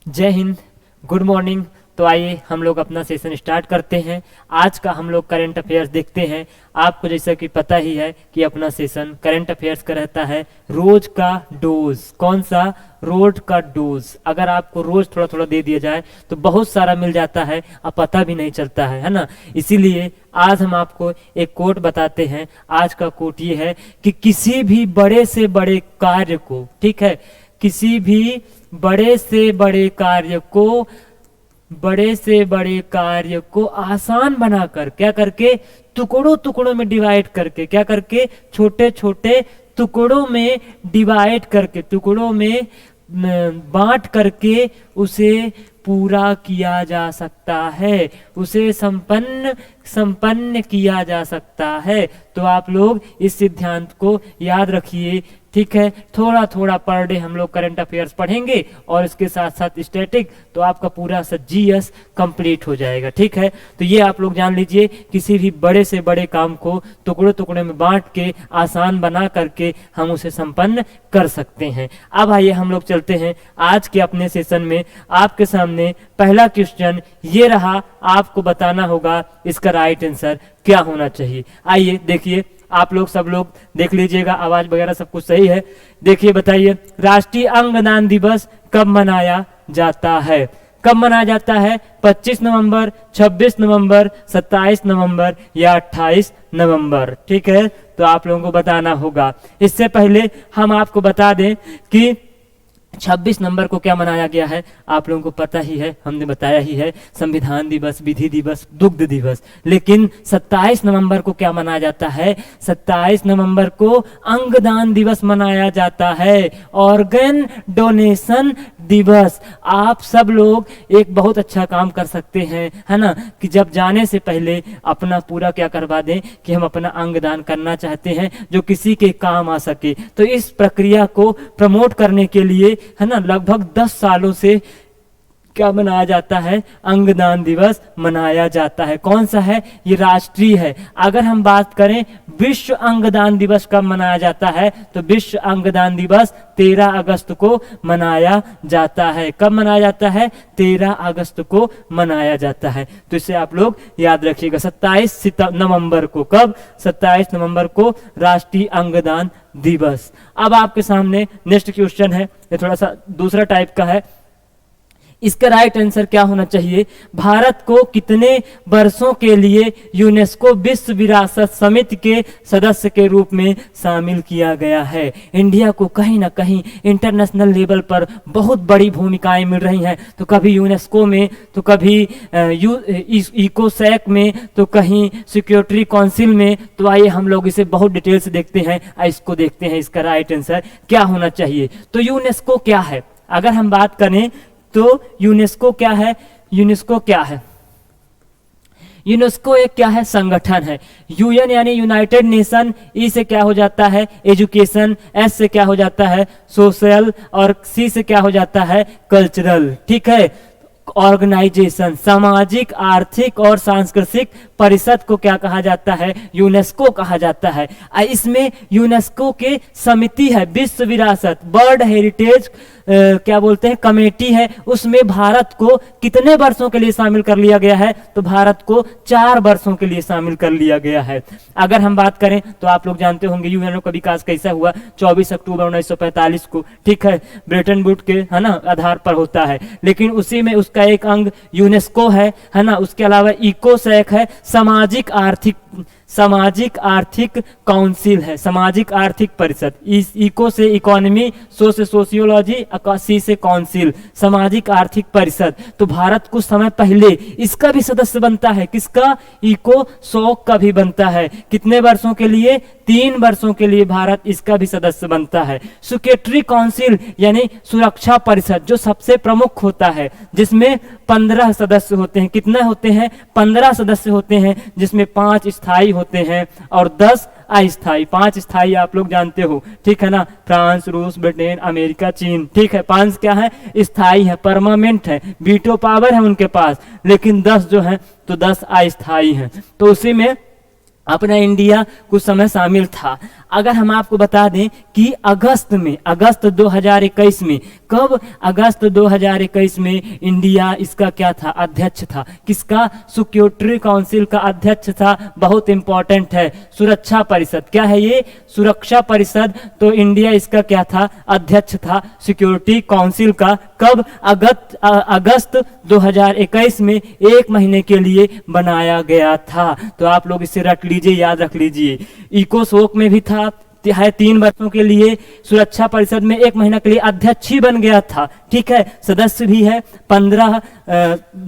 जय Hind, good morning. तो आइए हम लोग अपना सेशन स्टार्ट करते हैं। आज का हम लोग करंट अफेयर्स देखते हैं। आपको जैसा कि पता ही है कि अपना सेशन करंट अफेयर्स का रहता है रोज का डोज। कौन सा? रोज का डोज। अगर आपको रोज थोड़ा थोड़ा दे दिया जाए तो बहुत सारा मिल जाता है, अब पता भी नहीं चलता है ना। इसीलिए आज हम आपको एक कोट बताते हैं। आज का कोट ये है कि किसी भी बड़े से बड़े कार्य को, ठीक है, किसी भी बड़े से बड़े कार्य को आसान बनाकर, क्या करके, टुकड़ों टुकड़ों में डिवाइड करके, क्या करके, छोटे छोटे टुकड़ों में डिवाइड करके, टुकड़ों में बांट करके उसे पूरा किया जा सकता है, उसे संपन्न किया जा सकता है। तो आप लोग इस सिद्धांत को याद रखिए, ठीक है। थोड़ा थोड़ा पर डे हम लोग करंट अफेयर्स पढ़ेंगे और इसके साथ साथ स्टैटिक, तो आपका पूरा जीएस कंप्लीट हो जाएगा, ठीक है। तो ये आप लोग जान लीजिए, किसी भी बड़े से बड़े काम को टुकड़े टुकड़े में बांट के आसान बना करके हम उसे संपन्न कर सकते हैं। अब आइए हम लोग चलते हैं आज के अपने सेशन में। आपके सामने पहला क्वेश्चन ये रहा, आपको बताना होगा इसका राइट आंसर क्या होना चाहिए। आइए देखिए, आप लोग सब लोग देख लीजिएगा, आवाज वगैरह सब कुछ सही है। देखिए बताइए, राष्ट्रीय अंगदान दिवस कब मनाया जाता है? कब मनाया जाता है? 25 नवंबर, 26 नवंबर, 27 नवंबर या 28 नवंबर, ठीक है। तो आप लोगों को बताना होगा। इससे पहले हम आपको बता दें कि 26 नंबर को क्या मनाया गया है, आप लोगों को पता ही है, हमने बताया ही है, संविधान दिवस, विधि दिवस, दुग्ध दिवस। लेकिन 27 नवंबर को क्या मनाया जाता है? 27 नवंबर को अंगदान दिवस मनाया जाता है, ऑर्गन डोनेशन दिवस। आप सब लोग एक बहुत अच्छा काम कर सकते हैं, है ना, कि जब जाने से पहले अपना पूरा क्या करवा दें कि हम अपना अंगदान करना चाहते हैं जो किसी के काम आ सके। तो इस प्रक्रिया को प्रमोट करने के लिए, है ना, लगभग 10 सालों से क्या मनाया जाता है? अंगदान दिवस मनाया जाता है। कौन सा है? ये राष्ट्रीय है। अगर हम बात करें विश्व अंगदान दिवस कब मनाया जाता है, तो विश्व अंगदान दिवस 13 अगस्त को मनाया जाता है। कब मनाया जाता है? 13 अगस्त को मनाया जाता है। तो इसे आप लोग याद रखिएगा। 27 नवंबर को, कब? 27 नवंबर को राष्ट्रीय अंगदान दिवस। अब आपके सामने नेक्स्ट क्वेश्चन है, ये थोड़ा सा दूसरा टाइप का है। इसका राइट आंसर क्या होना चाहिए? भारत को कितने वर्षों के लिए यूनेस्को विश्व विरासत समिति के सदस्य के रूप में शामिल किया गया है? इंडिया को कहीं ना कहीं इंटरनेशनल लेवल पर बहुत बड़ी भूमिकाएं मिल रही हैं, तो कभी यूनेस्को में, तो कभी इकोसैक में, तो कहीं सिक्योरिटी काउंसिल में। तो आइए हम लोग इसे बहुत डिटेल से देखते हैं, इसको देखते हैं इसका राइट आंसर क्या होना चाहिए। तो यूनेस्को क्या है? अगर हम बात करें तो यूनेस्को क्या है? यूनेस्को क्या है? यूनेस्को एक क्या है? संगठन है। यूएन यानी यूनाइटेड नेशन, ई से क्या हो जाता है? एजुकेशन, एस से क्या हो जाता है? सोशल, और सी से क्या हो जाता है? कल्चरल, ठीक है। ऑर्गेनाइजेशन, सामाजिक, आर्थिक और सांस्कृतिक परिषद को क्या कहा जाता है? यूनेस्को कहा जाता है। इसमें यूनेस्को के समिति है, विश्व विरासत, वर्ल्ड हेरिटेज क्या बोलते हैं, कमेटी है। उसमें भारत को कितने वर्षों के लिए शामिल कर लिया गया है? तो भारत को 4 वर्षों के लिए शामिल कर लिया गया है। अगर हम बात करें तो आप लोग जानते होंगे यूएनओ का विकास कैसा हुआ? 24 अक्टूबर 1945 को, ठीक है, ब्रेटन वुड के, है ना, आधार पर होता है। लेकिन उसी में उसका एक अंग यूनेस्को है ना। उसके अलावा इकोसैक है, सामाजिक आर्थिक काउंसिल है, सामाजिक आर्थिक परिषद। इको से इकोनॉमी, सो से सोशियोलॉजी, सी से काउंसिल, सामाजिक आर्थिक परिषद। तो भारत कुछ समय पहले इसका भी सदस्य बनता है। किसका? इको सॉक का भी बनता है। कितने वर्षों के लिए? 3 वर्षों के लिए भारत इसका भी सदस्य बनता है। सिक्योरिटी काउंसिल यानी सुरक्षा परिषद, जो सबसे प्रमुख होता है, जिसमें 15 सदस्य होते हैं। कितने होते हैं? 15 सदस्य होते हैं, जिसमें 5 स्थायी होते हैं और 10 अस्थायी। 5 स्थायी आप लोग जानते हो, ठीक है ना, फ्रांस, रूस, ब्रिटेन, अमेरिका, चीन, ठीक है। 5 क्या है? स्थायी है, परमानेंट है, वीटो पावर है उनके पास। लेकिन 10 जो है, तो 10 अस्थायी हैं। तो उसी में अपना इंडिया कुछ समय शामिल था। अगर हम आपको बता दें कि अगस्त 2021 में, कब? अगस्त 2021 में इंडिया इसका क्या था? अध्यक्ष था। किसका? सिक्योरिटी काउंसिल का अध्यक्ष था। बहुत इंपॉर्टेंट है, सुरक्षा परिषद। क्या है ये? सुरक्षा परिषद। तो इंडिया इसका क्या था? अध्यक्ष था सिक्योरिटी काउंसिल का। कब? अगस्त 2021 में, 1 महीने के लिए बनाया गया था। तो आप लोग इसे रट लीजिए, याद रख लीजिए। इकोसोक में भी था, है 3 वर्षों के लिए। सुरक्षा परिषद में 1 महीना के लिए अध्यक्ष ही बन गया था। ठीक है, सदस्य भी है 15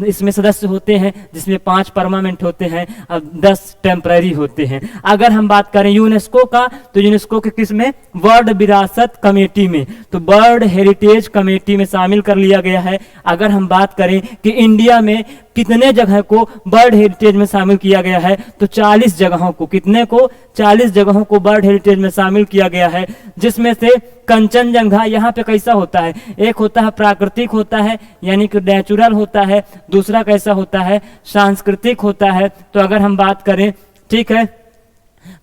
इसमें सदस्य होते हैं, जिसमें 5 परमानेंट होते हैं और 10 टेम्पररी होते हैं। अगर हम बात करें यूनेस्को का, तो यूनेस्को के किस में? वर्ल्ड विरासत कमेटी में, तो वर्ल्ड हेरिटेज कमेटी में शामिल कर लिया गया है। अगर हम बात करें कि इंडिया में कितने जगह को वर्ल्ड हेरिटेज में शामिल किया गया है, तो 40 जगहों को, कितने को? 40 जगहों को वर्ल्ड हेरिटेज में शामिल किया गया है, जिसमें से कंचनजंगा यहाँ पे कैसा होता है? एक होता है प्राकृतिक होता है, यानी कि नेचुरल होता है, दूसरा कैसा होता है? सांस्कृतिक होता है। तो अगर हम बात करें, ठीक है,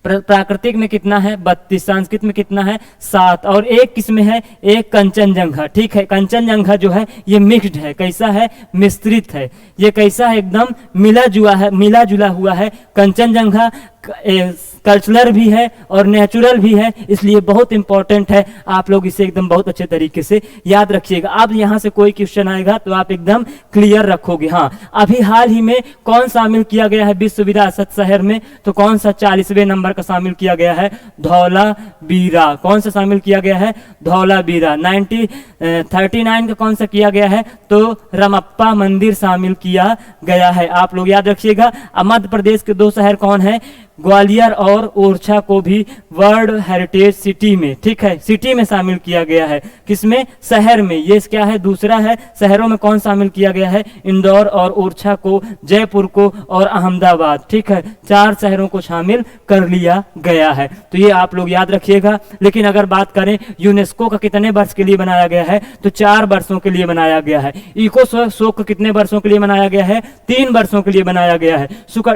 प्राकृतिक में कितना है? 32, संस्कृत में कितना है? 7, और एक किसमें है? एक कंचनजंगा। ठीक है, कंचनजंगा जो है ये मिक्स्ड है। कैसा है? मिश्रित है। ये कैसा है? एकदम मिला जुला हुआ है। कंचनजंगा कल्चरल भी है और नेचुरल भी है, इसलिए बहुत इंपॉर्टेंट है। आप लोग इसे एकदम बहुत अच्छे तरीके से याद रखिएगा। अब यहाँ से कोई क्वेश्चन आएगा तो आप एकदम क्लियर रखोगे। हाँ, अभी हाल ही में कौन शामिल किया गया है विश्व विरासत शहर में? तो कौन सा 40वें नंबर का शामिल किया गया है? धौलावीरा। कौन सा शामिल किया गया है? धौलावीरा। 39 का कौन सा किया गया है? तो रमप्पा मंदिर शामिल किया गया है। आप लोग याद रखिएगा। मध्य प्रदेश के 2 शहर कौन है? ग्वालियर और ओरछा को भी वर्ल्ड हेरिटेज सिटी में, ठीक है, सिटी में शामिल किया गया है। किसमें? शहर में। ये क्या है? दूसरा है। शहरों में कौन शामिल किया गया है? इंदौर और ओरछा को, जयपुर को और अहमदाबाद। ठीक है, 4 शहरों को शामिल कर लिया गया है। तो ये आप लोग याद रखिएगा। लेकिन अगर बात करें यूनेस्को का कितने वर्ष के लिए बनाया गया है, तो 4 वर्षों के लिए बनाया गया है। इकोसोक कितने वर्षों के लिए बनाया गया है? 3 वर्षों के लिए बनाया गया है।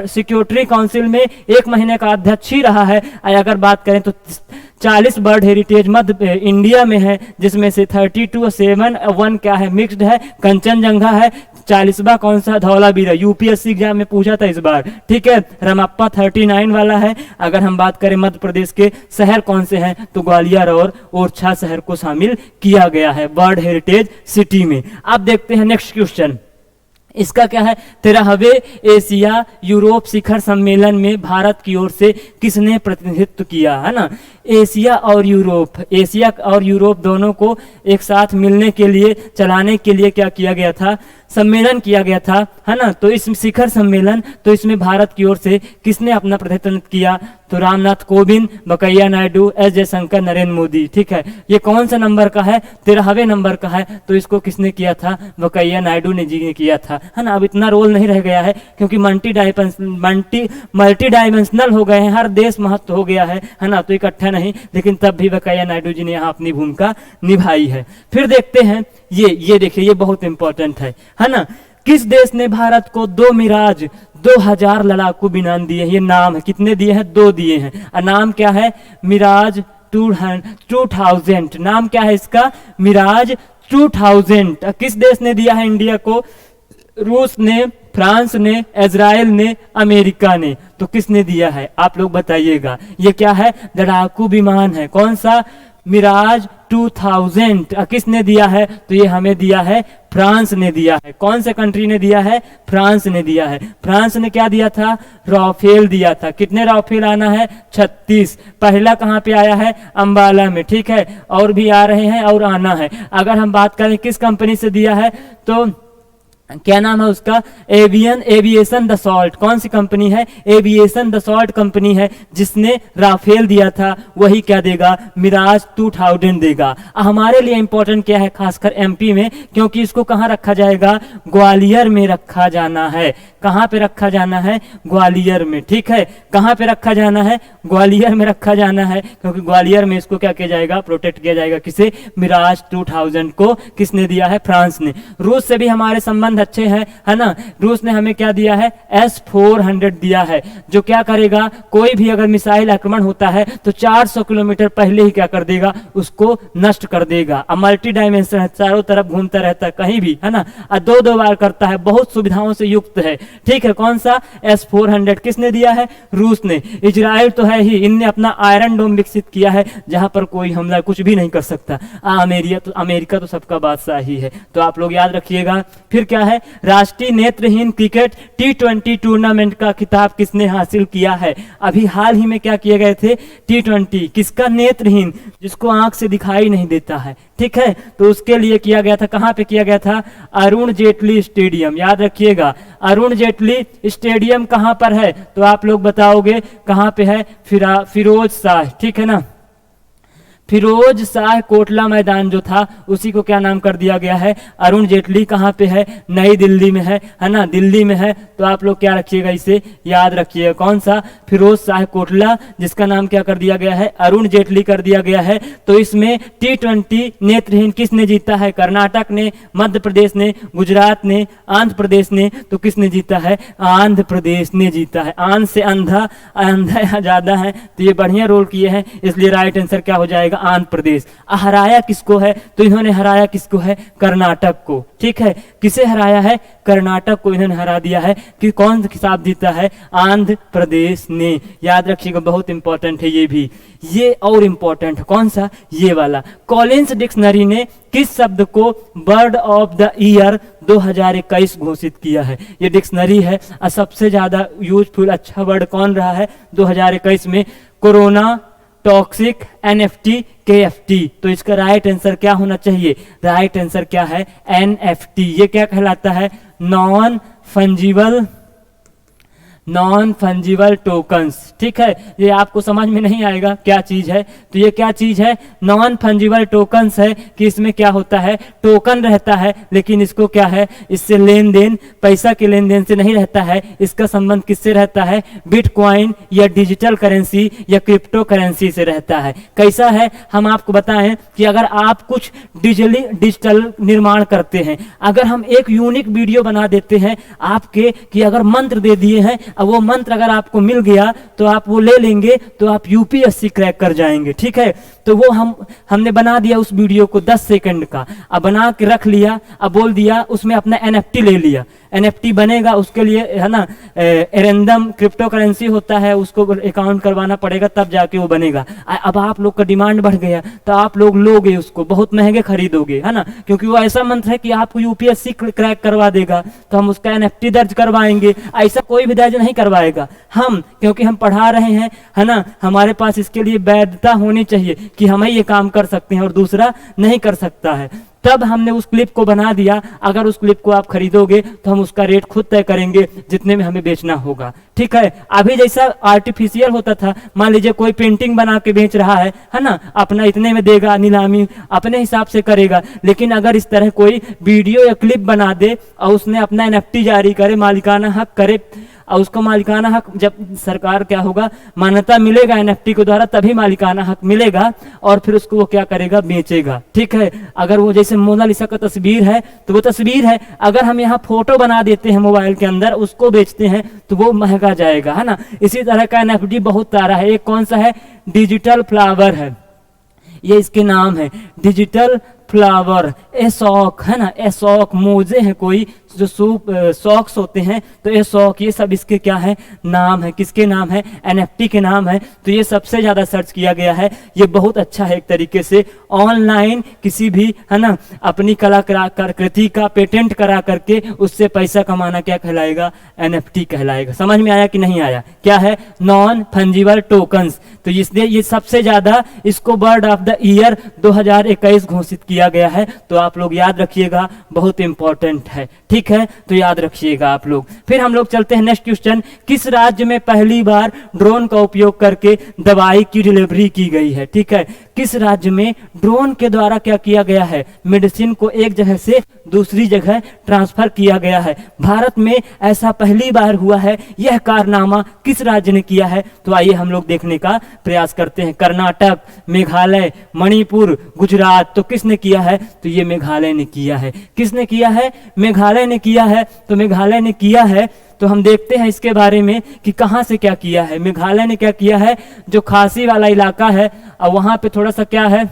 सिक्योरिटी काउंसिल में 1 महीने का अध्यक्ष ही रहा है। अगर बात करें तो 40 वर्ल्ड हेरिटेज मध्य इंडिया में है, जिसमें से 32 और 7 1 क्या है? मिक्स्ड है। कंचनजंगा है। 40वां कौन सा? धौलावीरा। यूपीएससी एग्जाम में पूछा था इस बार। ठीक है, रमप्पा 39 वाला है। अगर हम बात करें मध्य प्रदेश के शहर कौन से हैं, तो ग्वालियर और ओरछा शहर को शामिल किया गया है वर्ल्ड हेरिटेज सिटी में। अब देखते हैं नेक्स्ट क्वेश्चन। इसका क्या है? 13वें एशिया यूरोप शिखर सम्मेलन में भारत की ओर से किसने प्रतिनिधित्व किया? है ना, एशिया और यूरोप दोनों को एक साथ मिलने के लिए, चलाने के लिए क्या किया गया था? सम्मेलन किया गया था, है ना। तो इस शिखर सम्मेलन, तो इसमें भारत की ओर से किसने अपना प्रतिनिधित्व किया? तो रामनाथ कोविंद, वेंकैया नायडू, एस जयशंकर, नरेंद्र मोदी। ठीक है, ये कौन सा नंबर का है? 13वें नंबर का है। तो इसको किसने किया था? वेंकैया नायडू ने जी ने किया था, है ना। अब इतना रोल नहीं रह गया है, क्योंकि मल्टी डायमेंशनल हो गए हैं, हर देश महत्व हो गया है ना। तो इकट्ठा नहीं, लेकिन तब भी वेंकैया नायडू जी ने यहाँ अपनी भूमिका निभाई है। फिर देखते हैं ये देखिए, ये बहुत इंपॉर्टेंट है ना। किस देश ने भारत को 2 मिराज 2000 लड़ाकू विमान दिए? ये नाम है, कितने दिए हैं? 2 दिए हैं। नाम क्या है? मिराज 2000। नाम क्या है इसका? मिराज 2000। किस देश ने दिया है इंडिया को? रूस ने, फ्रांस ने, इजराइल ने, अमेरिका ने। तो किसने दिया है? आप लोग बताइएगा। ये क्या है? लड़ाकू विमान है। कौन सा? मिराज 2000। किसने दिया है? तो ये हमें दिया है, फ्रांस ने दिया है। कौन से कंट्री ने दिया है? फ्रांस ने दिया है। फ्रांस ने क्या दिया था? राफेल दिया था। कितने राफेल आना है? 36। पहला कहाँ पे आया है? अंबाला में। ठीक है, और भी आ रहे हैं और आना है। अगर हम बात करें किस कंपनी से दिया है, तो क्या नाम है उसका? Aviation Dassault. कौन सी कंपनी है? एविएशन दसॉल्ट कंपनी है, जिसने राफेल दिया था, वही क्या देगा? मिराज 2000 देगा। हमारे लिए इंपॉर्टेंट क्या है, खासकर एमपी में, क्योंकि इसको कहाँ रखा जाएगा? ग्वालियर में रखा जाना है। कहाँ पे रखा जाना है, ग्वालियर में। ठीक है, कहाँ पे रखा जाना है, ग्वालियर में रखा जाना है, क्योंकि ग्वालियर में इसको क्या किया जाएगा, प्रोटेक्ट किया जाएगा। किसे, मिराज 2000 को किसने दिया है, फ्रांस ने। रूस से भी हमारे संबंध अच्छे हैं, है ना। रूस ने हमें क्या दिया है, S-400 दिया है, जो क्या करेगा, कोई भी अगर मिसाइल आक्रमण होता है तो 400 किलोमीटर पहले ही क्या कर देगा, उसको नष्ट कर देगा। अब मल्टी डायमेंशन है, चारों तरफ घूमता रहता है कहीं भी, है ना, और 2-2 बार करता है, बहुत सुविधाओं से युक्त है। ठीक है, कौन सा, S-400 किसने दिया है, रूस ने। इजराइल तो है ही, इनने अपना आयरन डोम विकसित किया है, जहां पर कोई हमला कुछ भी नहीं कर सकता। अमेरिका तो सबका बादशाह ही है, तो आप लोग याद रखिएगा। फिर क्या है, राष्ट्रीय नेत्रहीन क्रिकेट T20 टूर्नामेंट का खिताब किसने हासिल किया है। अभी हाल ही में क्या किए गए थे, T20, किसका, नेत्रहीन, जिसको आंख से दिखाई नहीं देता है। ठीक है, तो उसके लिए किया गया था, कहां पे किया गया था, अरुण जेटली स्टेडियम। याद रखिएगा, अरुण जेटली स्टेडियम कहां पर है, तो आप लोग बताओगे कहां पे है, फिरोज शाह। ठीक है ना, फिरोज शाह कोटला मैदान जो था उसी को क्या नाम कर दिया गया है, अरुण जेटली। कहाँ पे है, नई दिल्ली में है ना, दिल्ली में है। तो आप लोग क्या रखिएगा, इसे याद रखिएगा, कौन सा, फिरोज शाह कोटला, जिसका नाम क्या कर दिया गया है, अरुण जेटली कर दिया गया है। तो इसमें T20 नेत्रहीन किसने जीता है, कर्नाटक ने, मध्य प्रदेश ने, गुजरात ने, आंध्र प्रदेश ने। तो किसने जीता है, आंध्र प्रदेश ने जीता है। आंध्र से अंधा, अंधा ज्यादा है, तो ये बढ़िया रोल किए हैं, इसलिए राइट आंसर क्या हो जाएगा, आंध्र प्रदेश। हराया किसको है, तो इन्होंने हराया किसको है, कर्नाटक को। ठीक है, किसे हराया है, कर्नाटक को इन्होंने हरा दिया है। कि कौन खिताब जीता है, आंध्र प्रदेश ने। याद रखिएगा, बहुत इंपॉर्टेंट है ये भी। ये और इंपॉर्टेंट है, कौन सा, ये वाला। कॉलिंस डिक्शनरी ने किस शब्द को बर्ड ऑफ द ईयर 2021 घोषित किया है। ये डिक्शनरी है, और सबसे ज्यादा यूजफुल अच्छा वर्ड कौन रहा है 2021 में, कोरोना, टॉक्सिक, NFT, KFT। तो इसका राइट आंसर क्या होना चाहिए, राइट आंसर क्या है, NFT। ये क्या कहलाता है, नॉन फंजिबल टोकन्स। ठीक है, ये आपको समझ में नहीं आएगा क्या चीज है, तो ये क्या चीज है, नॉन फंजिबल टोकन्स है। कि इसमें क्या होता है, टोकन रहता है, लेकिन इसको क्या है, इससे लेन देन, पैसा के लेन देन से नहीं रहता है। इसका संबंध किससे रहता है, बिटकॉइन या डिजिटल करेंसी या क्रिप्टो करेंसी से रहता है। कैसा है, हम आपको बताएं कि अगर आप कुछ डिजिटल निर्माण करते हैं, अगर हम एक यूनिक वीडियो बना देते हैं आपके, कि अगर मंत्र दे दिए हैं, अब वो मंत्र अगर आपको मिल गया तो आप वो ले लेंगे, तो आप UPSC क्रैक कर जाएंगे। ठीक है, तो वो हमने बना दिया उस वीडियो को 10 सेकंड का, अब बना के रख लिया, अब बोल दिया उसमें अपना NFT ले लिया। NFT बनेगा, उसके लिए है ना एरेंडम क्रिप्टो करेंसी होता है, उसको अकाउंट करवाना पड़ेगा, तब जाके वो बनेगा। अब आप लोग का डिमांड बढ़ गया, तो आप लोग लोगे उसको, बहुत महंगे खरीदोगे, है ना, क्योंकि वो ऐसा मंत्र है कि आपको UPSC क्रैक करवा देगा। तो हम उसका NFT दर्ज करवाएंगे, ऐसा कोई भी दर्ज नहीं करवाएगा हम, क्योंकि हम पढ़ा रहे हैं, है ना, हमारे पास इसके लिए वैधता होनी चाहिए कि हम ही ये काम कर सकते हैं और दूसरा नहीं कर सकता है। तब हमने उस क्लिप को बना दिया। अगर उस क्लिप को आप खरीदोगे तो हम उसका रेट खुद तय करेंगे जितने में हमें बेचना होगा। ठीक है, अभी जैसा आर्टिफिशियल होता था, मान लीजिए कोई पेंटिंग बना के बेच रहा है ना, अपना इतने में देगा, नीलामी अपने हिसाब से करेगा। लेकिन अगर इस तरह कोई वीडियो या क्लिप बना दे और उसने अपना NFT जारी करे, मालिकाना हक करे, और उसको मालिकाना हक जब सरकार क्या होगा, मान्यता मिलेगा NFT के द्वारा, तभी मालिकाना हक मिलेगा, और फिर उसको वो क्या करेगा, बेचेगा। ठीक है, अगर वो जैसे मोनालिसा का तस्वीर है तो वो तस्वीर है, अगर हम यहाँ फोटो बना देते हैं मोबाइल के अंदर, उसको बेचते हैं तो वो महंगा जाएगा, है ना। इसी तरह का NFT बहुत सारा है। एक कौन सा है, डिजिटल फ्लावर है, ये इसके नाम है, डिजिटल फ्लावर। एसॉक है ना, एसॉक मोजे हैं कोई जो सॉक्स होते हैं, तो एसॉक, ये सब इसके क्या है, नाम है। किसके नाम है, NFT के नाम है। तो ये सबसे ज्यादा सर्च किया गया है। ये बहुत अच्छा है, एक तरीके से ऑनलाइन किसी भी, है ना, अपनी कलाकृति का पेटेंट करा करके उससे पैसा कमाना क्या कहलाएगा, NFT कहलाएगा। समझ में आया कि नहीं आया, क्या है, नॉन फंजिबल टोकन्स। तो इसलिए ये सबसे ज्यादा इसको बर्ड ऑफ द ईयर 2021 घोषित किया गया है। तो आप लोग याद रखिएगा, बहुत इंपॉर्टेंट है। ठीक है, तो याद रखिएगा आप लोग। फिर हम लोग चलते हैं नेक्स्ट क्वेश्चन। किस राज्य में पहली बार ड्रोन का उपयोग करके दवाई की डिलीवरी की गई है। ठीक है, किस राज्य में ड्रोन के द्वारा क्या किया गया है, मेडिसिन को एक जगह से दूसरी जगह ट्रांसफर किया गया है। भारत में ऐसा पहली बार हुआ है, यह कारनामा किस राज्य ने किया है? तो आइए हम लोग देखने का प्रयास करते हैं। कर्नाटक, मेघालय, मणिपुर, गुजरात, तो किसने किया है? तो ये मेघालय ने किया है। किसने किया है? मेघालय ने किया है। तो मेघालय ने किया है तो हम देखते हैं इसके बारे में कि कहां से क्या किया है। मेघालय ने क्या किया है, जो खासी वाला इलाका है और वहां पे थोड़ा सा क्या है,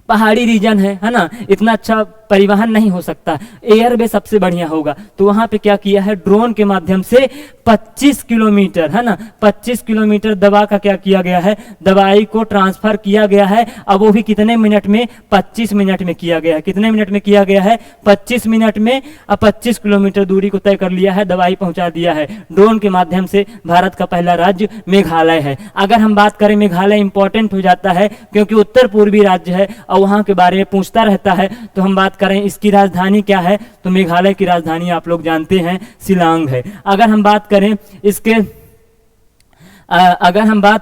पहाड़ी रीजन है ना, इतना अच्छा परिवहन नहीं हो सकता, एयर वे सबसे बढ़िया होगा। तो वहां पे क्या किया है, ड्रोन के माध्यम से 25 किलोमीटर है ना, 25 किलोमीटर दवा का क्या किया गया है, दवाई को ट्रांसफर किया गया है। अब वो भी कितने मिनट में? 25 मिनट में किया गया है। कितने मिनट में किया गया है? 25 मिनट में। अब 25 किलोमीटर दूरी को तय कर लिया है, दवाई पहुंचा दिया है ड्रोन के माध्यम से। भारत का पहला राज्य मेघालय है। अगर हम बात करें, मेघालय इंपॉर्टेंट हो जाता है क्योंकि उत्तर पूर्वी राज्य है और वहां के बारे में पूछता रहता है। तो हम बात करें इसकी राजधानी क्या है, तो मेघालय की राजधानी आप लोग जानते हैं शिलांग है। अगर हम बात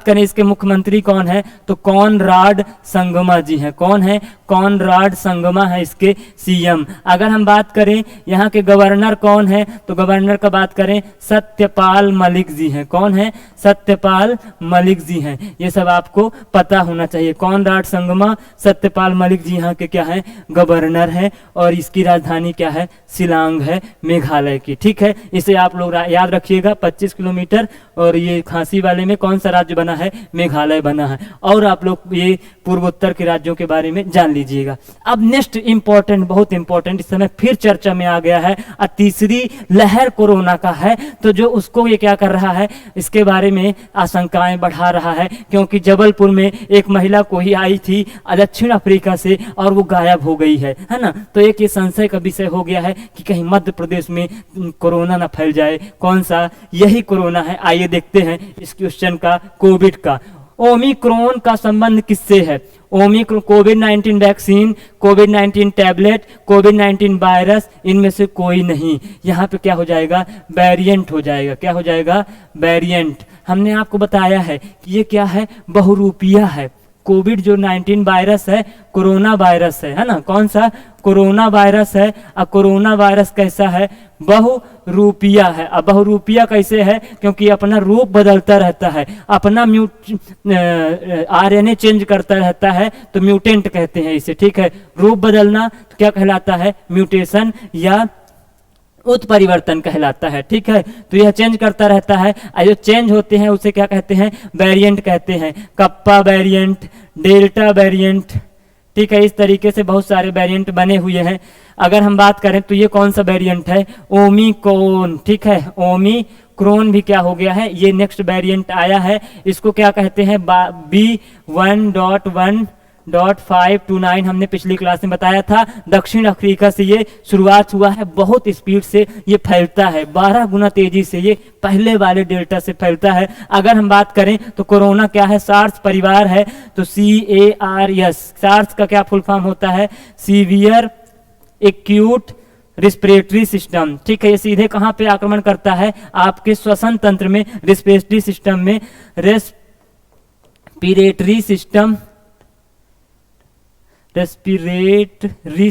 करें इसके मुख्यमंत्री कौन है, तो कॉनराड संगमा जी हैं। कौन है? कॉनराड संगमा है इसके सीएम। अगर हम बात करें यहाँ के गवर्नर कौन है, तो गवर्नर का बात करें सत्यपाल मलिक जी हैं। कौन है? सत्यपाल मलिक जी हैं। ये सब आपको पता होना चाहिए। कॉनराड संगमा, सत्यपाल मलिक जी यहाँ के क्या है, गवर्नर है। और इसकी राजधानी क्या है? शिलांग है मेघालय की। ठीक है, इसे आप लोग याद रखिएगा। 25 किलोमीटर और ये खांसी वाले में कौन सा राज्य बना है? मेघालय बना है। और आप लोग ये पूर्वोत्तर के राज्यों के बारे में जान लीजिएगा। अब नेक्स्ट इंपॉर्टेंट, बहुत इंपॉर्टेंट, इस समय फिर चर्चा में आ गया है, तीसरी लहर कोरोना का है। तो जो उसको ये क्या कर रहा है, इसके बारे में आशंकाएं बढ़ा रहा है। क्योंकि जबलपुर में एक महिला कोई आई थी दक्षिण अफ्रीका से और वो गायब हो गई है ना। तो एक ये संशय का विषय हो गया है कि कहीं मध्य प्रदेश में कोरोना ना फैल जाए। कौन सा? यही कोरोना है। आइए देखते हैं इस क्वेश्चन का, कोविड का। ओमिक्रॉन का संबंध किससे है? ओमिक्रॉन, कोविड-19 वैक्सीन, कोविड-19 टैबलेट, कोविड-19 वायरस, इनमें से कोई नहीं। यहाँ पे क्या हो जाएगा? वेरिएंट हो जाएगा। क्या हो जाएगा? वेरिएंट। हमने आपको बताया है कि ये क्या है, बहुरूपिया है। कोविड जो 19 वायरस है, कोरोना वायरस है ना। कौन सा? कोरोना वायरस है। और कोरोना वायरस कैसा है? बहुरूपिया है। अब बहुरूपिया कैसे है? क्योंकि अपना रूप बदलता रहता है, अपना आरएनए चेंज करता रहता है, तो म्यूटेंट कहते हैं इसे। ठीक है, रूप बदलना तो क्या कहलाता है? म्यूटेशन या उत्परिवर्तन कहलाता है। ठीक है, तो यह चेंज करता रहता है। जो चेंज होते हैं उसे क्या कहते हैं? वेरिएंट कहते हैं। Kappa variant, delta variant. ठीक है, इस तरीके से बहुत सारे वेरिएंट बने हुए हैं। अगर हम बात करें तो ये कौन सा वेरिएंट है? ओमिक्रॉन। ठीक है, ओमिक्रॉन भी क्या हो गया है? ये नेक्स्ट वेरिएंट आया है। इसको क्या कहते हैं? B1.1.529 हमने पिछली क्लास में बताया था। दक्षिण अफ्रीका से ये शुरुआत हुआ है, बहुत स्पीड से ये फैलता है, 12 गुना तेजी से ये पहले वाले डेल्टा से फैलता है। अगर हम बात करें तो कोरोना क्या है? सार्स परिवार है। तो CARS, सार्स का क्या फुल फॉर्म होता है? Severe acute respiratory system. ठीक है, ये सीधे कहाँ पे आक्रमण करता है? आपके श्वसन तंत्र में, रिस्पिरेटरी सिस्टम में। रेस्पिरेटरी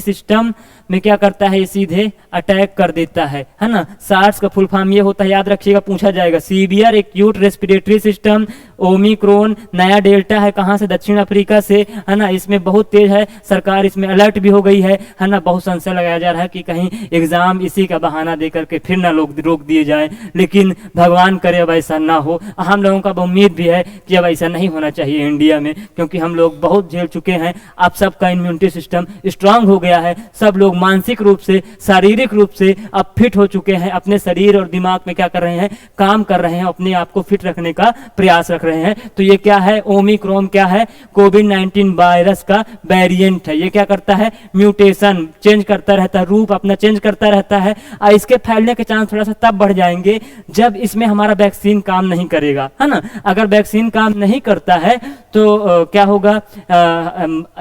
सिस्टम में क्या करता है? ये सीधे अटैक कर देता है ना। सार्स का फुल फॉर्म ये होता है, याद रखिएगा, पूछा जाएगा। Severe acute respiratory system. Omicron नया डेल्टा है, कहाँ से? दक्षिण अफ्रीका से है ना। इसमें बहुत तेज है, सरकार इसमें अलर्ट भी हो गई है ना। बहुत संशय लगाया जा रहा है कि कहीं एग्जाम इसी का बहाना देकर के फिर ना लोग रोक दिए जाए, लेकिन भगवान करे अब ऐसा ना हो। हम लोगों का उम्मीद भी है कि अब ऐसा नहीं होना चाहिए इंडिया में, क्योंकि हम लोग बहुत झेल चुके हैं। आप सबका इम्यूनिटी सिस्टम स्ट्रांग हो गया है, सब लोग मानसिक रूप से, शारीरिक रूप से अब फिट हो चुके हैं। अपने शरीर और दिमाग में क्या कर रहे हैं? काम कर रहे हैं, अपने आप को फिट रखने का प्रयास रख रहे हैं। तो ये क्या है? ओमिक्रॉन क्या है? कोविड-19 वायरस का वेरिएंट है। ये क्या करता है? म्यूटेशन, चेंज करता रहता है, रूप अपना चेंज करता रहता है। और इसके फैलने के चांस थोड़ा सा तब बढ़ जाएंगे जब इसमें हमारा वैक्सीन काम नहीं करेगा, है ना। अगर वैक्सीन काम नहीं करता है तो क्या होगा?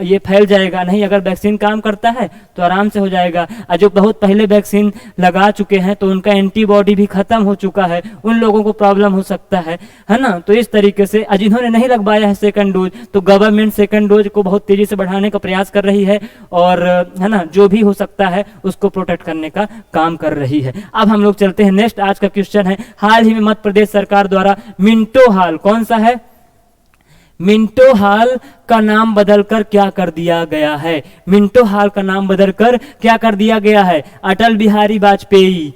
ये फैल जाएगा जाएगा, नहीं अगर वैक्सीन काम करता है तो आराम से हो जाएगा। और जो बहुत पहले वैक्सीन लगा चुके हैं तो उनका एंटीबॉडी भी खत्म हो चुका है, उन लोगों को प्रॉब्लम हो सकता है ना। तो इस तरीके से जिन्होंने नहीं लगवाया है सेकंड डोज, तो गवर्नमेंट सेकंड डोज को बहुत तेजी से बढ़ाने का प्रयास कर रही है और है ना, जो भी हो सकता है उसको प्रोटेक्ट करने का काम कर रही है। अब हम लोग चलते हैं नेक्स्ट। आज का क्वेश्चन है, हाल ही में मध्य प्रदेश सरकार द्वारा मिंटो हॉल, कौन सा है, मिंटो हॉल का नाम बदलकर क्या कर दिया गया है? मिंटो हॉल का नाम बदलकर क्या कर दिया गया है? अटल बिहारी वाजपेयी,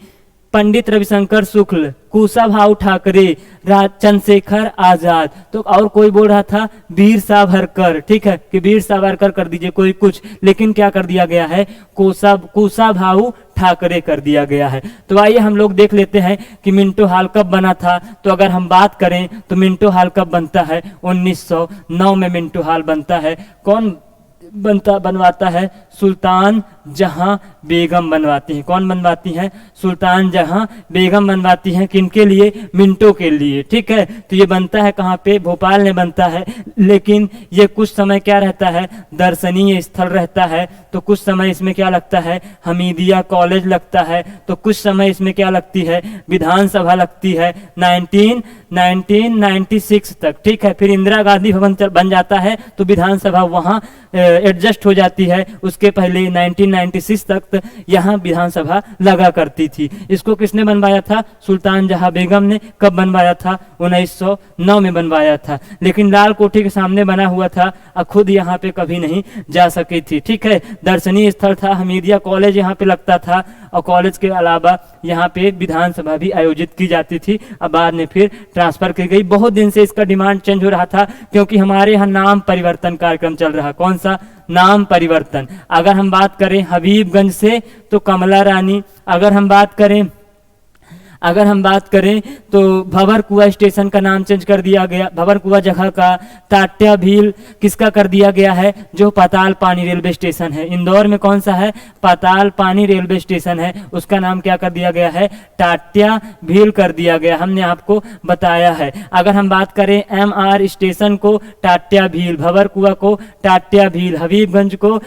पंडित रविशंकर शुक्ल, कुशाभाऊ ठाकरे, चंद्रशेखर आजाद, तो और कोई बोल रहा था वीर सावरकर, ठीक है कि वीर सावरकर कर दीजिए कोई कुछ, लेकिन क्या कर दिया गया है, कुशाभाऊ ठाकरे कर दिया गया है। तो आइए हम लोग देख लेते हैं कि मिंटो हॉल कब बना था। तो अगर हम बात करें तो मिंटो हॉल कब बनता है, 1909 में मिंटो हॉल बनता है। कौन बनवाता है? सुल्तान जहां बेगम बनवाती हैं। कौन बनवाती हैं? सुल्तान जहां बेगम बनवाती हैं। किनके लिए? मिंटो के लिए, ठीक है। तो ये बनता है कहाँ पे? भोपाल में बनता है, लेकिन ये कुछ समय क्या रहता है, दर्शनीय स्थल रहता है। तो कुछ समय इसमें क्या लगता है, हमीदिया कॉलेज लगता है। तो कुछ समय इसमें क्या लगती है, विधानसभा लगती है 1996 तक, ठीक है। फिर इंदिरा गांधी भवन बन जाता है तो विधानसभा वहां एडजस्ट हो जाती है। उसके पहले 1996 तक यहाँ विधानसभा लगा करती थी। इसको किसने बनवाया था? सुल्तान जहां बेगम ने। कब बनवाया था? 1909 में बनवाया था। लेकिन लाल कोठी के सामने बना हुआ था और खुद यहाँ पे कभी नहीं जा सकी थी, ठीक है। दर्शनीय स्थल था, हमीदिया कॉलेज यहाँ पे लगता था और कॉलेज के अलावा यहाँ पे विधानसभा भी आयोजित की जाती थी। अब बाद में फिर ट्रांसफर की गई। बहुत दिन से इसका डिमांड चेंज हो रहा था क्योंकि हमारे यहाँ नाम परिवर्तन कार्यक्रम चल रहा। कौन सा? नाम परिवर्तन। अगर हम बात करें हबीबगंज से तो कमला रानी, अगर हम बात करें तो भंवरकुआ स्टेशन का नाम चेंज कर दिया गया, भंवरकुआ जगह का। टाट्या भील किसका कर दिया गया है? जो पाताल पानी रेलवे स्टेशन है इंदौर में। कौन सा है? पाताल पानी रेलवे स्टेशन है, उसका नाम क्या कर दिया गया है? टाट्या भील कर दिया गया, हमने आपको बताया है। अगर हम बात करें MR स्टेशन को टाट्या भील, भंवरकुआ को टाट्या भील, हबीबगंज को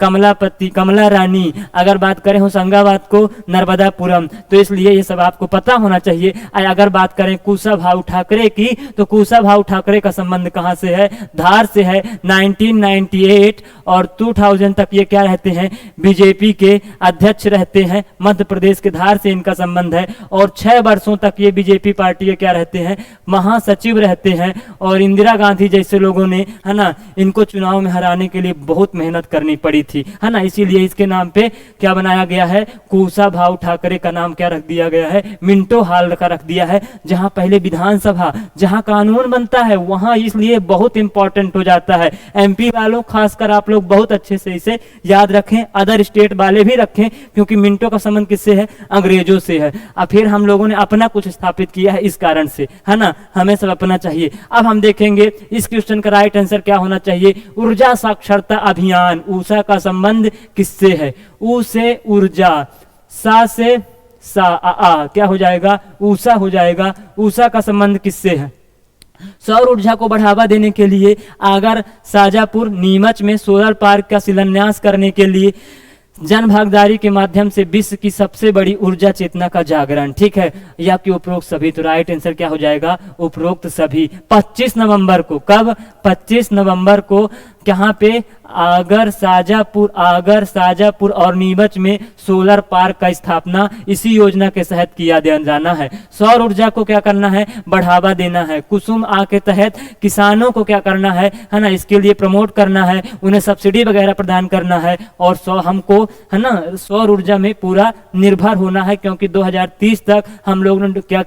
कमलापति कमला रानी, अगर बात करें होशंगाबाद को नर्मदापुरम। तो इसलिए ये सब आपको पता होना चाहिए। अगर बात करें कुशाभाऊ ठाकरे की तो कुशाभाऊ ठाकरे का संबंध कहां से है? धार से है। 1998 और 2000 तक ये क्या रहते हैं? बीजेपी के अध्यक्ष रहते हैं। मध्य प्रदेश के धार से इनका संबंध है और 6 वर्षों तक ये बीजेपी पार्टी के क्या रहते हैं? महासचिव रहते हैं। और इंदिरा गांधी जैसे लोगों ने, है ना, इनको चुनाव में हराने के लिए बहुत मेहनत करनी पड़ी थी, है ना। इसीलिए इसके नाम पे क्या बनाया गया है? कुशाभाऊ ठाकरे का नाम क्या रख दिया गया है? मिंटो हॉल का रख दिया है। जहां पहले विधानसभा, जहां कानून बनता है वहां, इसलिए बहुत इंपॉर्टेंट हो जाता है। MP वालों खासकर आप लोग बहुत अच्छे से इसे याद रखें, अदर स्टेट वाले भी रखें, क्योंकि मिंटो का संबंध किससे है? अंग्रेजों से है। अब फिर हम लोगों ने अपना कुछ स्थापित किया है इस कारण से, है ना। हमें सब अपना चाहिए। अब हम देखेंगे इस क्वेश्चन का राइट आंसर क्या होना चाहिए। ऊर्जा साक्षरता अभियान, ऊषा का संबंध किससे है? ऊ से ऊर्जा, सा से क्या हो जाएगा? ऊषा हो जाएगा। ऊषा का संबंध किससे है? सौर ऊर्जा को बढ़ावा देने के लिए आगर शाजापुर नीमच में सोलर पार्क का शिलान्यास करने के लिए जन भागीदारी के माध्यम से विश्व की सबसे बड़ी ऊर्जा चेतना का जागरण, ठीक है। या कि उपरोक्त सभी। तो राइट आंसर क्या हो जाएगा? उपरोक्त सभी। 25 नवंबर को, कब? 25 नवंबर को कहाँ पे? आगर शाजापुर और नीमच में सोलर पार्क का स्थापना इसी योजना के तहत किया जाना है। सौर ऊर्जा को क्या करना है? बढ़ावा देना है। कुसुम आ के तहत किसानों को क्या करना है ना, इसके लिए प्रमोट करना है, उन्हें सब्सिडी वगैरह प्रदान करना है। और हमको, है ना, सौर ऊर्जा में पूरा निर्भर होना है, क्योंकि 2030 तक हम लोगों ने क्या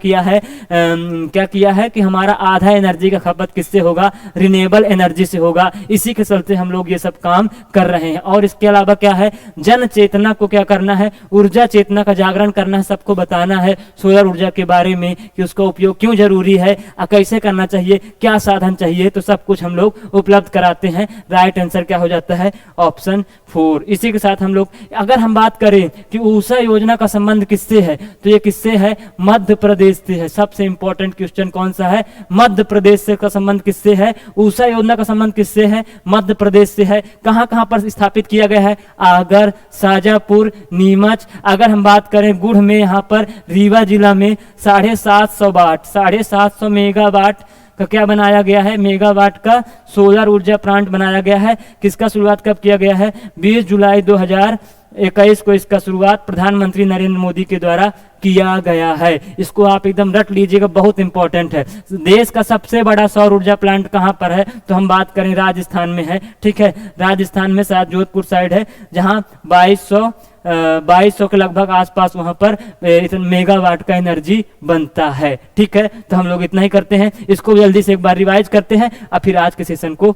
किया है कि हमारा आधा एनर्जी का खपत किससे होगा? रिन्यूएबल एनर्जी से होगा। इसी के चलते हम लोग ये सब काम कर रहे हैं। और इसके अलावा क्या है? जन चेतना को क्या करना है? ऊर्जा चेतना का जागरण करना है, सबको बताना है सोलर ऊर्जा के बारे में कि उसका उपयोग क्यों जरूरी है, कैसे करना चाहिए, क्या साधन चाहिए, तो सब कुछ हम लोग उपलब्ध कराते हैं। राइट आंसर क्या हो जाता है? ऑप्शन 4। इसी के साथ हम लोग, अगर हम बात करें कि ऊषा योजना का संबंध किससे है, तो ये किससे है? मध्य प्रदेश से है। सबसे इंपॉर्टेंट क्वेश्चन कौन सा है? मध्य प्रदेश से का संबंध किससे है? ऊषा योजना का संबंध किससे है? मध्य प्रदेश से है। कहाँ कहाँ पर स्थापित किया गया है? आगर, शाजापुर, नीमच। अगर हम बात करें गुड़ में, यहाँ पर रीवा जिला में 750 मेगावाट का क्या बनाया गया है? मेगावाट का सोलर ऊर्जा प्लांट बनाया गया है। किसका शुरुआत कब किया गया है? 20 जुलाई 2021 को इसका शुरुआत प्रधानमंत्री नरेंद्र मोदी के द्वारा किया गया है। इसको आप एकदम रट लीजिएगा, बहुत इंपॉर्टेंट है। देश का सबसे बड़ा सौर ऊर्जा प्लांट कहाँ पर है? तो हम बात करें राजस्थान में है। ठीक है, राजस्थान में शायद जोधपुर साइड है, जहाँ 2200 के लगभग आसपास वहां पर मेगावाट का एनर्जी बनता है। ठीक है, तो हम लोग इतना ही करते हैं, इसको जल्दी से एक बार रिवाइज करते हैं और फिर आज के सेशन को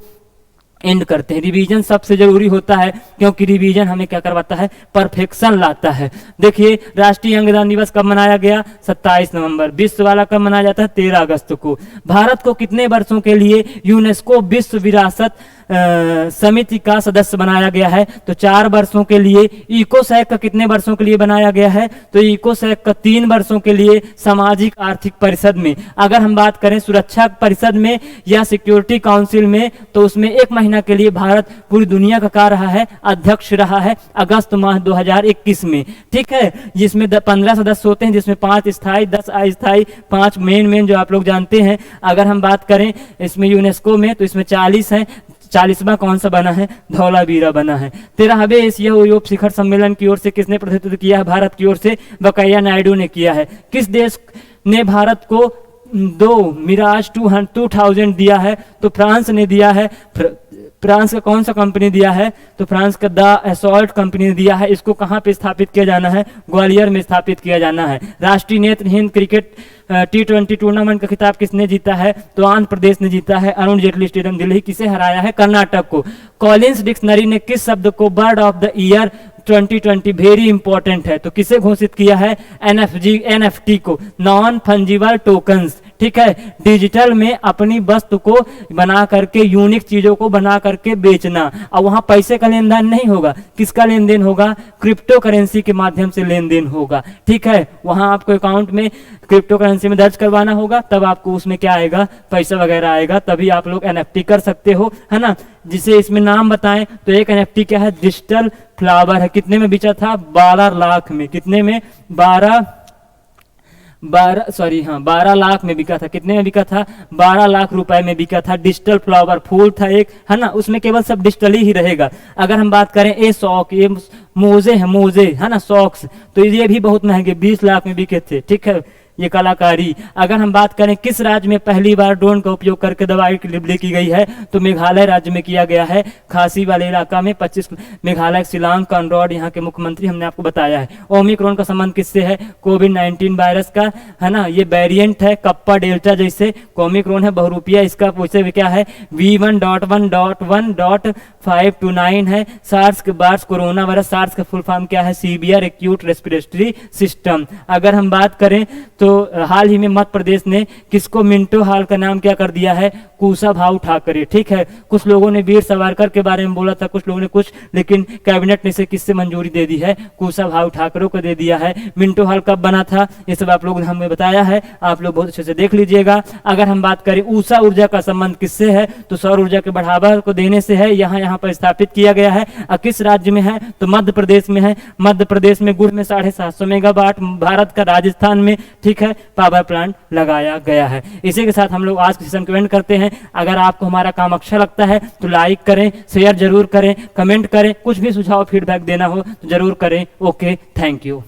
एंड करते हैं। रिवीजन सबसे जरूरी होता है, क्योंकि रिवीजन हमें क्या करवाता है? परफेक्शन लाता है। देखिए, राष्ट्रीय अंगदान दिवस कब मनाया गया? 27 नवंबर। विश्व वाला कब मनाया जाता है? 13 अगस्त को। भारत को कितने वर्षों के लिए यूनेस्को विश्व विरासत समिति का सदस्य बनाया गया है? तो 4 वर्षों के लिए। इकोसैक का कितने वर्षों के लिए बनाया गया है? तो इकोसैक का 3 वर्षों के लिए। सामाजिक आर्थिक परिषद में अगर हम बात करें सुरक्षा परिषद में या सिक्योरिटी काउंसिल में, तो उसमें 1 महीना के लिए भारत पूरी दुनिया का रहा है, अध्यक्ष रहा है, अगस्त माह 2021 में। ठीक है, जिसमें 15 सदस्य होते हैं, जिसमें 5 स्थायी, 10 अस्थायी, 5 मेन जो आप लोग जानते हैं। अगर हम बात करें इसमें यूनेस्को में, तो इसमें 40 है। 40वां कौन सा बना है? धौलावीरा बना है। 13वें एशिया यूरोप शिखर सम्मेलन की ओर से किसने प्रतिनिधित्व किया है? भारत की ओर से वेंकैया नायडू ने किया है। किस देश ने भारत को 2 मिराज 2000 दिया है? तो फ्रांस ने दिया है। फ्रांस का कौन सा कंपनी दिया है? तो फ्रांस का द असॉल्ट कंपनी ने दिया है। इसको कहाँ पे स्थापित किया जाना है? ग्वालियर में स्थापित किया जाना है। राष्ट्रीय नेत्रहीन क्रिकेट T20 टूर्नामेंट का खिताब किसने जीता है? तो आंध्र प्रदेश ने जीता है, अरुण जेटली स्टेडियम दिल्ली। किसे हराया है? कर्नाटक को। कॉलिंस डिक्शनरी ने किस शब्द को bird of the year 2020 very important है, तो किसे घोषित किया है? NFT को, नॉन फंजिबल टोकन्स। ठीक है, डिजिटल में अपनी वस्तु को बना करके, यूनिक चीजों को बना करके बेचना। और वहां पैसे का लेन देन नहीं होगा। किसका लेन देन होगा? क्रिप्टो करेंसी के माध्यम से लेन देन होगा। ठीक है, वहां आपको अकाउंट में क्रिप्टो करेंसी में दर्ज करवाना होगा, तब आपको उसमें क्या आएगा? पैसा वगैरह आएगा, तभी आप लोग NFT कर सकते हो, है ना। जिसे इसमें नाम बताएं तो एक NFT क्या है? डिजिटल फ्लावर है। कितने में बिचा था? 12 लाख में। कितने में? 12 लाख में बिका था। कितने में बिका था? 12 लाख रुपए में बिका था। डिजिटल फ्लावर फूल था एक, है ना। उसमें केवल सब डिजिटल ही रहेगा। अगर हम बात करें ये सॉक, ये मोजे है ना, सॉक्स, तो ये भी बहुत महंगे 20 लाख में बिके थे। ठीक है, ये कलाकारी। अगर हम बात करें किस राज्य में पहली बार ड्रोन का उपयोग करके दवाई की डिलीवरी की गई है? तो मेघालय राज्य में किया गया है, खासी वाले इलाका में। 25 मेघालय शिलांग कॉनरॉड यहाँ के मुख्यमंत्री, हमने आपको बताया है। ओमिक्रॉन का संबंध किससे है? कोविड-19 वायरस का, है ना। ये वेरिएंट है कप्पा डेल्टा जैसे। ओमिक्रॉन है बहुरूपिया, इसका वैसे क्या है? V1.1.1.529 है। सार्स के बाद कोरोना वायरस, सार्स का फुल फॉर्म क्या है? Severe acute respiratory system. अगर हम बात करें तो हाल ही में मध्य प्रदेश ने किसको मिंटो हॉल का नाम क्या कर दिया है? कुशाभाऊ ठाकरे। ठीक है, कुछ लोगों ने वीर सावरकर के बारे में बोला था, कुछ लोगों ने कुछ, लेकिन कैबिनेट ने इसे किससे मंजूरी दे दी है? कुशाभाऊ ठाकरे को दे दिया है। मिंटो हॉल कब बना था? ये सब आप लोगों ने हमें बताया है, आप लोग बहुत अच्छे से देख लीजिएगा। अगर हम बात करें ऊषा ऊर्जा का संबंध किससे है? तो सौर ऊर्जा के बढ़ावा को देने से है। यहाँ पर स्थापित किया गया है। किस राज्य में है? तो मध्य प्रदेश में है। मध्य प्रदेश में गुड़ में 750 मेगावाट, भारत का राजस्थान में, ठीक है, पावर प्लांट लगाया गया है। इसी के साथ हम लोग आज के सेशन को एंड करते हैं। अगर आपको हमारा काम अच्छा लगता है तो लाइक करें, शेयर जरूर करें, कमेंट करें, कुछ भी सुझाव फीडबैक देना हो तो जरूर करें। Okay, thank you.